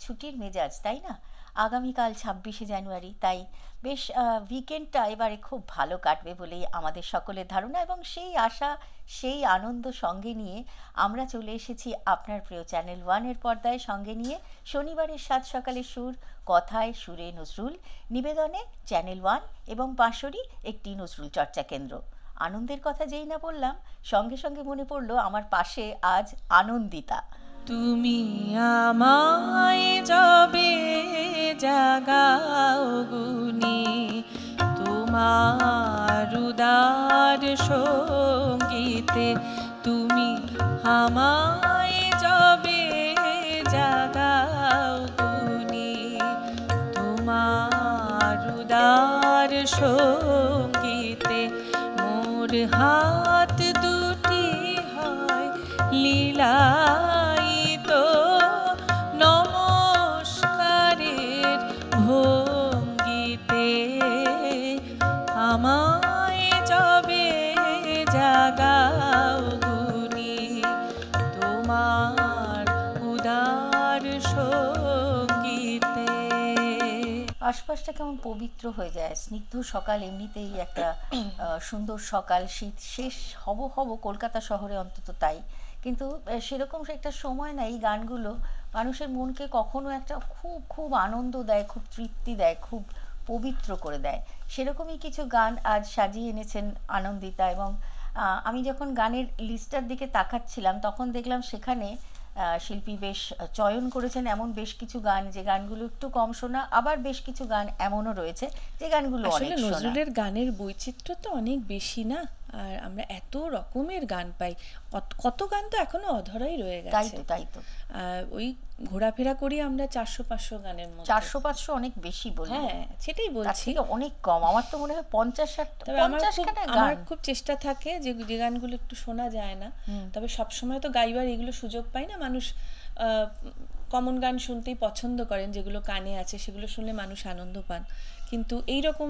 ছুটির মেজাজ, তাই না? আগামীকাল 26শে জানুয়ারি, তাই বেশ উইকেন্ডটা এবারে খুব ভালো কাটবে বলেই আমাদের সকলের ধারণা, এবং সেই আশা, সেই আনন্দ সঙ্গে নিয়ে আমরা চলে এসেছি আপনার প্রিয় চ্যানেল ওয়ানের পর্দায়, সঙ্গে নিয়ে শনিবারের সাত সকালে সুর, কথায় সুরে নজরুল, নিবেদনে চ্যানেল ওয়ান এবং পাশরই একটি নজরুল চর্চা কেন্দ্র। আনন্দের কথা যেই না বললাম, সঙ্গে সঙ্গে মনে পড়লো আমার পাশে আজ আনন্দিতা। তুমি আমায় যবে জাগাও গুনি, তোমার উদার সঙ্গীতে, তুমি আমায় যবে জাগাও গুনি, তোমার উদার সঙ্গীতে মোর হাত দুটি হয় লীলা নমস্কারের ভঙ্গিতে, আমায় যবে জাগাও গুনি, তোমার উদার সঙ্গীতে। আশপাশটা কেমন পবিত্র হয়ে যায়। স্নিগ্ধ সকাল, এমনিতেই একটা সুন্দর সকাল, শীত শেষ হব কলকাতা শহরে অন্তত তাই, কিন্তু সেরকম একটা সময় না এই গানগুলো মানুষের মনকে কখনো একটা খুব খুব আনন্দ দেয়, খুব তৃপ্তি দেয়, খুব পবিত্র করে দেয়। সেরকমই কিছু গান আজ সাজিয়ে এনেছেন আনন্দিতা, এবং আমি যখন গানের লিস্টটার দিকে তাকাচ্ছিলাম তখন দেখলাম সেখানে শিল্পী বেশ চয়ন করেছেন এমন বেশ কিছু গান, যে গানগুলো একটু কম শোনা, আবার বেশ কিছু গান এমনও রয়েছে যে গানগুলো অনেক শোনা। নজরুলের গানের বৈচিত্র্য তো অনেক বেশি না, আর আমরা এত রকমের গান পাই, কত গান তো এখনো অধরাই রয়ে গেছে। তাই তো ওই ঘোরাফেরা করি আমরা 400-500 গানের মধ্যে। 400-500 অনেক বেশি বলি। হ্যাঁ, সেটাই বলছি, অনেক কম। আমার তো মনে হয় 50-60 আমার খুব চেষ্টা থাকে যে গানগুলো একটু শোনা যায় না, তবে সবসময় তো গাইবার এগুলো সুযোগ পাই না। মানুষ কমন গান শুনতেই পছন্দ করেন, যেগুলো কানে আছে সেগুলো শুনলে মানুষ আনন্দ পান, কিন্তু এইরকম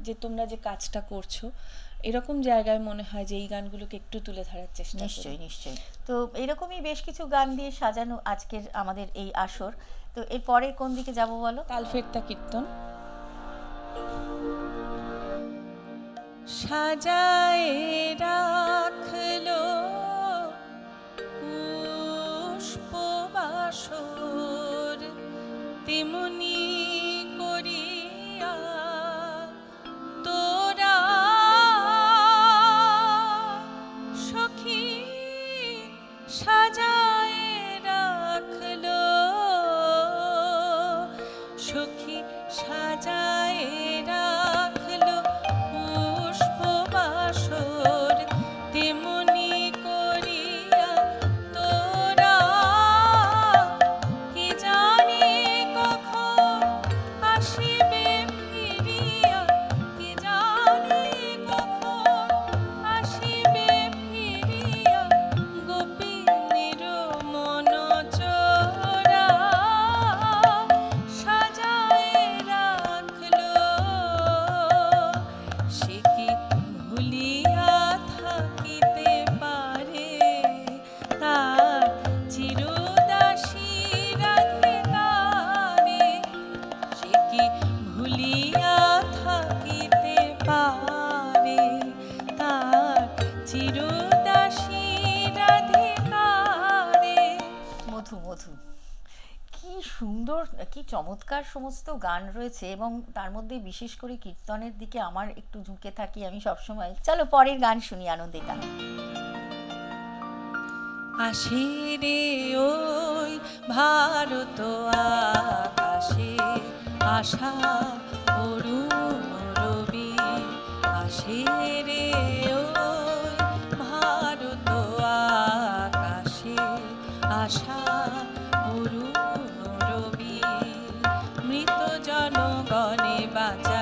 যে তোমরা যে কাজটা করছো এরকম জায়গায় মনে হয় যে এই গানগুলোকে একটু তুলে ধরার চেষ্টা। নিশ্চয়ই। তো এরকমই বেশ কিছু গান দিয়ে সাজানো আজকের আমাদের এই আসর। তো এরপরে কোন দিকে যাব বলো? তালফেরতা কীর্তন। সাজায় রাখলো পুষ্পবাসর, তেমনি করিয়া তোরা সখী সাজায় রাখলো, সখী সাজায় রাখলো পুষ্পবাসর, তেমনি করিয়া তোরা কি জানি কখন আসিবে ফিরিয়া, কি জানি কখন আসিবে ফিরিয়া, গোপিনীর মন চোরা সাজায় রাখলো, সে কি ভুলিয়া থাকিতে পারে তার চিরদাসী রাধিকারে, সে কি ভুলিয়া থাকিতে পারে তার চিরদাসী রাধিকারে। মধু মধু, কি সুন্দর, কি চমৎকার সমস্ত গান রয়েছে, এবং তার মধ্যে বিশেষ করে কীর্তনের দিকে আমার একটু ঝুঁকে থাকি আমি সবসময়। চলো পরের গান শুনি আনন্দিতা। আসে রে ওই ভারত আকাশে আশা অরুণ রবি, আসে রে ওই ভারত আকাশে আশা অরুণ রবি, মৃত জনগণে বাঁচা